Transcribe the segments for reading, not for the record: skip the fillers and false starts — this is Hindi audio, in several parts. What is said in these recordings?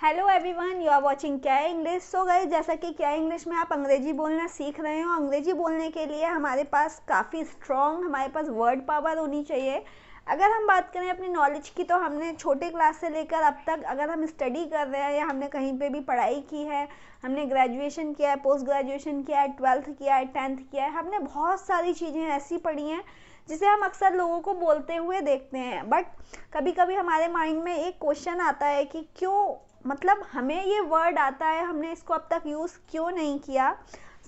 Hello everyone, you are watching क्या इंग्लिश। सो गाइस, जैसा कि क्या इंग्लिश में आप अंग्रेजी बोलना सीख रहे हो, अंग्रेजी बोलने के लिए हमारे पास काफ़ी स्ट्रॉन्ग हमारे पास वर्ड पावर होनी चाहिए। अगर हम बात करें अपनी नॉलेज की, तो हमने छोटे क्लास से लेकर अब तक अगर हम स्टडी कर रहे हैं या हमने कहीं पे भी पढ़ाई की है, हमने ग्रेजुएशन किया है, पोस्ट ग्रेजुएशन किया है, 12th किया है, 10th किया है, हमने बहुत सारी चीज़ें ऐसी पढ़ी हैं जिसे हम अक्सर लोगों को बोलते हुए देखते हैं। बट कभी कभी हमारे माइंड में एक क्वेश्चन आता है कि क्यों, मतलब हमें ये वर्ड आता है, हमने इसको अब तक यूज़ क्यों नहीं किया,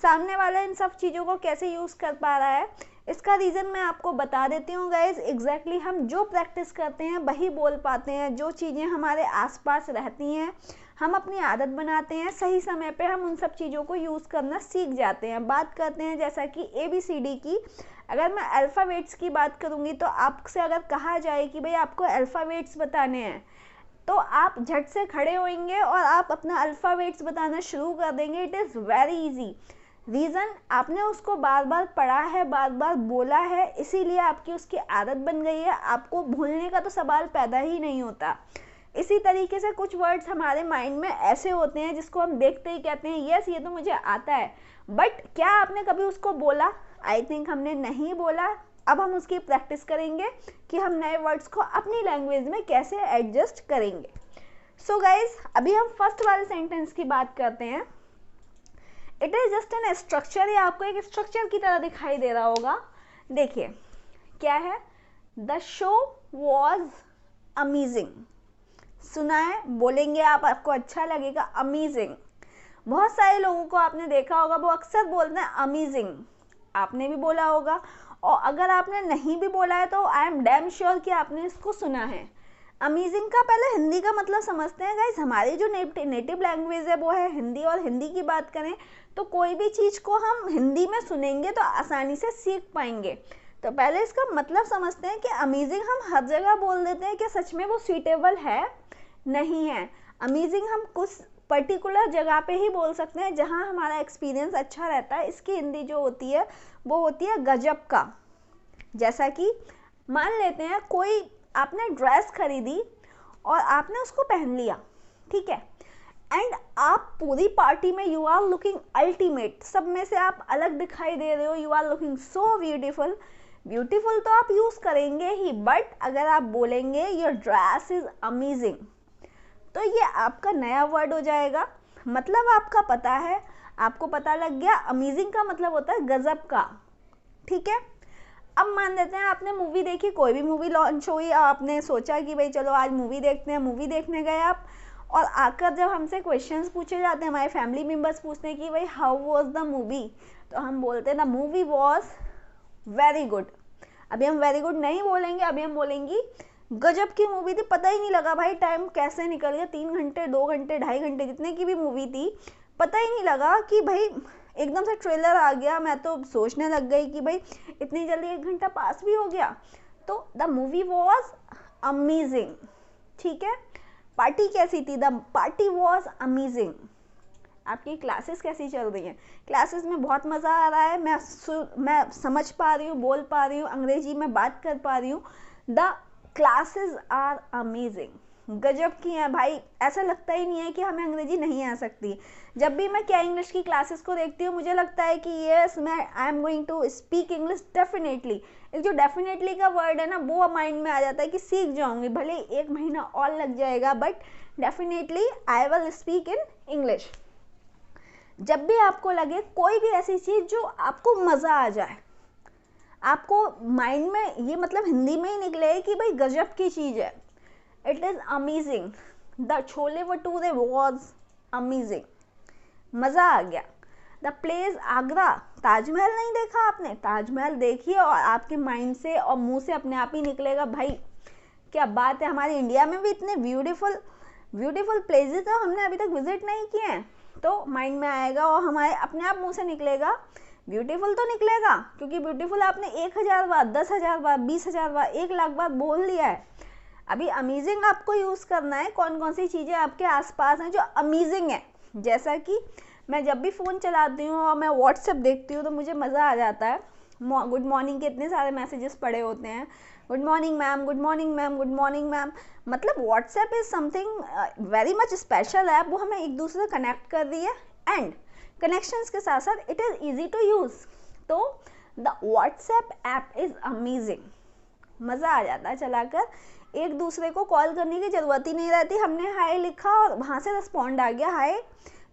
सामने वाला इन सब चीज़ों को कैसे यूज़ कर पा रहा है। इसका रीज़न मैं आपको बता देती हूँ गाइज। एग्जैक्टली हम जो प्रैक्टिस करते हैं वही बोल पाते हैं। जो चीज़ें हमारे आसपास रहती हैं, हम अपनी आदत बनाते हैं, सही समय पे हम उन सब चीज़ों को यूज़ करना सीख जाते हैं। बात करते हैं जैसा कि ABCD की। अगर मैं अल्फ़ाबेट्स की बात करूँगी, तो आपसे अगर कहा जाए कि भाई आपको अल्फ़ाबेट्स बताने हैं, तो आप झट से खड़े होंगे और आप अपना अल्फ़ाबेट्स बताना शुरू कर देंगे। It is very easy. Reason, आपने उसको बार बार पढ़ा है, बार बार बोला है, इसीलिए आपकी उसकी आदत बन गई है। आपको भूलने का तो सवाल पैदा ही नहीं होता। इसी तरीके से कुछ वर्ड्स हमारे माइंड में ऐसे होते हैं जिसको हम देखते ही कहते हैं यस ये तो मुझे आता है, बट क्या आपने कभी उसको बोला? आई थिंक हमने नहीं बोला। अब हम उसकी प्रैक्टिस करेंगे कि हम नए वर्ड्स को अपनी लैंग्वेज में कैसे एडजस्ट करेंगे। सो गाइज, अभी हम फर्स्ट वाले सेंटेंस की बात करते हैं। It is just an structure. ये आपको एक स्ट्रक्चर की तरह दिखाई दे रहा होगा। देखिए क्या है, द शो वॉज अमेजिंग। सुना है, बोलेंगे आप, आपको अच्छा लगेगा। अमेजिंग, बहुत सारे लोगों को आपने देखा होगा, वो अक्सर बोलते हैं अमेजिंग। आपने भी बोला होगा, और अगर आपने नहीं भी बोला है तो आई एम डैम श्योर कि आपने इसको सुना है। अमेजिंग का पहले हिंदी का मतलब समझते हैं गाइज। हमारी जो नेटिव लैंग्वेज है वो है हिंदी, और हिंदी की बात करें तो कोई भी चीज़ को हम हिंदी में सुनेंगे तो आसानी से सीख पाएंगे। तो पहले इसका मतलब समझते हैं कि अमेजिंग हम हर जगह बोल देते हैं, कि सच में वो सूटेबल है, नहीं है। अमेजिंग हम कुछ पर्टिकुलर जगह पे ही बोल सकते हैं जहाँ हमारा एक्सपीरियंस अच्छा रहता है। इसकी हिंदी जो होती है वो होती है गजब का। जैसा कि मान लेते हैं कोई, आपने ड्रेस खरीदी और आपने उसको पहन लिया, ठीक है, एंड आप पूरी पार्टी में यू आर लुकिंग अल्टीमेट, सब में से आप अलग दिखाई दे रहे हो, you are looking so beautiful. Beautiful तो आप यूज़ करेंगे ही, बट अगर आप बोलेंगे योर ड्रेस इज अमेजिंग, तो ये आपका नया वर्ड हो जाएगा। मतलब आपका पता है, आपको पता लग गया। अमेजिंग का मतलब होता है गजब का, ठीक है। अब मान लेते हैं आपने मूवी देखी, कोई भी मूवी लॉन्च हुई, आपने सोचा कि भाई चलो आज मूवी देखते हैं, मूवी देखने गए आप, और आकर जब हमसे क्वेश्चंस पूछे जाते हैं, हमारे फैमिली मेम्बर्स पूछते हैं कि भाई हाउ वाज द मूवी, तो हम बोलते हैं the movie was very good. अभी हम वेरी गुड नहीं बोलेंगे, अभी हम बोलेंगी गजब की मूवी थी, पता ही नहीं लगा भाई टाइम कैसे निकल गया, 3 घंटे 2 घंटे 2.5 घंटे जितने की भी मूवी थी, पता ही नहीं लगा कि भाई एकदम से ट्रेलर आ गया, मैं तो सोचने लग गई कि भाई इतनी जल्दी 1 घंटा पास भी हो गया। तो द मूवी वॉज अमेजिंग, ठीक है। पार्टी कैसी थी? The party was amazing. आपकी क्लासेस कैसी चल रही हैं? क्लासेस में बहुत मज़ा आ रहा है, मैं समझ पा रही हूँ, बोल पा रही हूँ, अंग्रेजी में बात कर पा रही हूँ। द क्लासेस आर अमेजिंग, गजब की हैं भाई। ऐसा लगता ही नहीं है कि हमें अंग्रेजी नहीं आ सकती। जब भी मैं क्या इंग्लिश की क्लासेस को देखती हूँ, मुझे लगता है कि यस मैं I am going to speak English definitely. एक जो डेफिनेटली का वर्ड है ना, वो माइंड में आ जाता है कि सीख जाऊंगी, भले 1 महीना और लग जाएगा, but definitely I will speak in English. जब भी आपको लगे कोई भी ऐसी चीज़ जो आपको मज़ा आ जाए, आपको माइंड में ये मतलब हिंदी में ही निकले कि भाई गजब की चीज़ है, it is amazing. The chole bhature was amazing, मज़ा आ गया। द प्लेस आगरा, ताजमहल नहीं देखा आपने? ताजमहल देखिए और आपके माइंड से और मुंह से अपने आप ही निकलेगा भाई क्या बात है, हमारे इंडिया में भी इतने ब्यूटीफुल प्लेसेस है, हमने अभी तक विजिट नहीं किए हैं। तो माइंड में आएगा और हमारे अपने आप मुंह से निकलेगा ब्यूटीफुल, तो निकलेगा, क्योंकि ब्यूटीफुल आपने 1000 बार, 10,000 बार, 20,000 बार, 1 लाख बार बोल लिया है। अभी अमेजिंग आपको यूज़ करना है। कौन कौन सी चीज़ें आपके आसपास हैं जो अमेजिंग है? जैसा कि मैं जब भी फ़ोन चलाती हूँ और मैं व्हाट्सएप देखती हूँ तो मुझे मज़ा आ जाता है। गुड मॉर्निंग के इतने सारे मैसेजेस पड़े होते हैं, good morning ma'am, good morning ma'am, good morning ma'am. मतलब WhatsApp is something very much special app, वो हमें एक दूसरे से कनेक्ट कर रही है एंड कनेक्शंस के साथ साथ it is easy to use. तो the WhatsApp app is amazing, मज़ा आ जाता है चलाकर। एक दूसरे को कॉल करने की ज़रूरत ही नहीं रहती, हमने हाय लिखा और वहाँ से रिस्पॉन्ड आ गया हाय,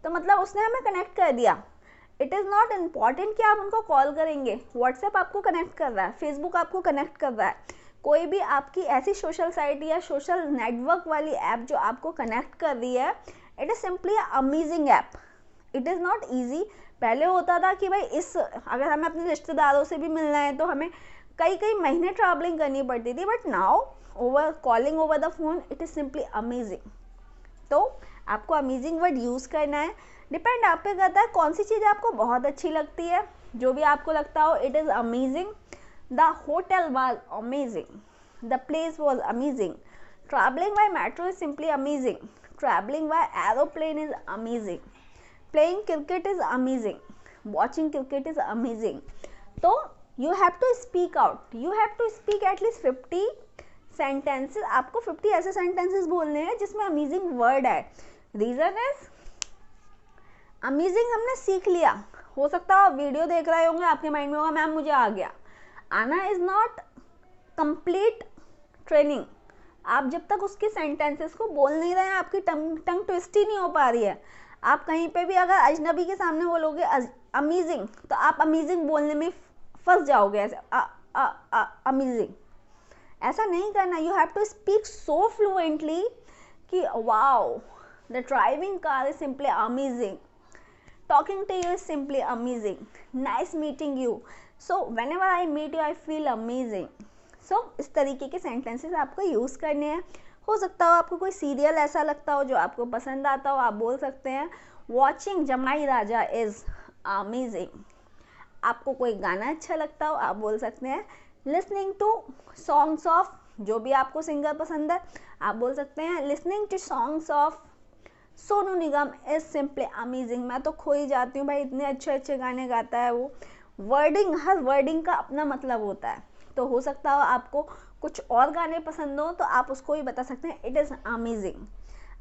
तो मतलब उसने हमें कनेक्ट कर दिया। इट इज़ नॉट इम्पॉर्टेंट कि आप उनको कॉल करेंगे, व्हाट्सएप आपको कनेक्ट कर रहा है, फेसबुक आपको कनेक्ट कर रहा है, कोई भी आपकी ऐसी सोशल साइट या सोशल नेटवर्क वाली ऐप जो आपको कनेक्ट कर रही है, it is simply amazing app. It is not easy. पहले होता था कि भाई अगर हमें अपने रिश्तेदारों से भी मिलना है तो हमें कई महीने ट्रैवलिंग करनी पड़ती थी, but now calling over the phone it is simply amazing. तो आपको अमेजिंग वर्ड यूज़ करना है, डिपेंड आप पे करता है कौन सी चीज़ आपको बहुत अच्छी लगती है। जो भी आपको लगता हो it is amazing. The hotel was amazing, the place was amazing, travelling by metro is simply amazing, travelling by aeroplane is amazing, playing cricket is amazing, watching cricket is amazing. तो you have to speak out, you have to speak at least 50 sentences. आपको 50 ऐसे सेंटेंसेस बोलने हैं जिसमें अमेजिंग वर्ड है। रीजन इज अमेजिंग हमने सीख लिया। हो सकता है आप वीडियो देख रहे होंगे, आपके माइंड में होगा मैम मुझे आ गया। आना इज नॉट कंप्लीट ट्रेनिंग। आप जब तक उसके सेंटेंसेस को बोल नहीं रहे हैं, आपकी टंग ट्विस्ट ही नहीं हो पा रही है। आप कहीं पे भी अगर अजनबी के सामने बोलोगे अमेजिंग, तो आप अमेजिंग बोलने में फंस जाओगे ऐसे अमेजिंग। ऐसा नहीं करना। You have to speak so fluently कि wow the driving car is simply amazing, talking to you is simply amazing, nice meeting you, so whenever I meet you I feel amazing। so इस तरीके के सेंटेंसेस आपको यूज़ करने हैं। हो सकता हो आपको कोई सीरियल ऐसा लगता हो जो आपको पसंद आता हो, आप बोल सकते हैं वॉचिंग जमाई राजा इज़ अमेजिंग। आपको कोई गाना अच्छा लगता हो, आप बोल सकते हैं लिसनिंग टू सॉन्ग्स ऑफ, जो भी आपको सिंगर पसंद है आप बोल सकते हैं listening to songs of Sonu Nigam is simply amazing. मैं तो खो ही जाती हूँ भाई, इतने अच्छे अच्छे गाने गाता है वो। वर्डिंग, हर वर्डिंग का अपना मतलब होता है। तो हो सकता हो आपको कुछ और गाने पसंद हो तो आप उसको ही बता सकते हैं इट इज़ अमेजिंग।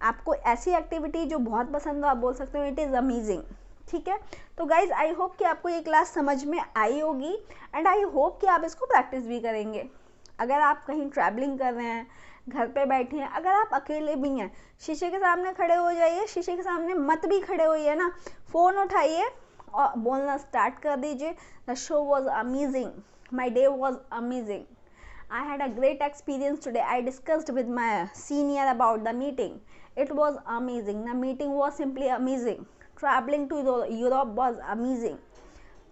आपको ऐसी एक्टिविटी जो बहुत पसंद हो आप बोल सकते हो इट इज़ अमेजिंग। ठीक है, तो गाइज आई होप कि आपको ये क्लास समझ में आई होगी एंड आई होप कि आप इसको प्रैक्टिस भी करेंगे। अगर आप कहीं ट्रैवलिंग कर रहे हैं, घर पे बैठे हैं, अगर आप अकेले भी हैं, शीशे के सामने खड़े हो जाइए, शीशे के सामने मत भी खड़े होइए ना, फ़ोन उठाइए और बोलना स्टार्ट कर दीजिए the show was amazing, my day was amazing, I had a great experience today. I discussed with my senior about the meeting. It was amazing. The meeting was simply amazing. Traveling to Europe was amazing.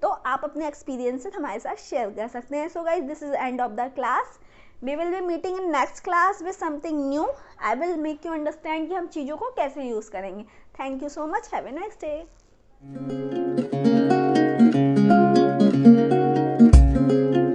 तो आप अपने एक्सपीरियंसेस हमारे साथ शेयर कर सकते हैं। So guys this is end of the class. We will be meeting in next class with something new. I will make you understand कि हम चीज़ों को कैसे यूज़ करेंगे। Thank you so much. Have a nice day.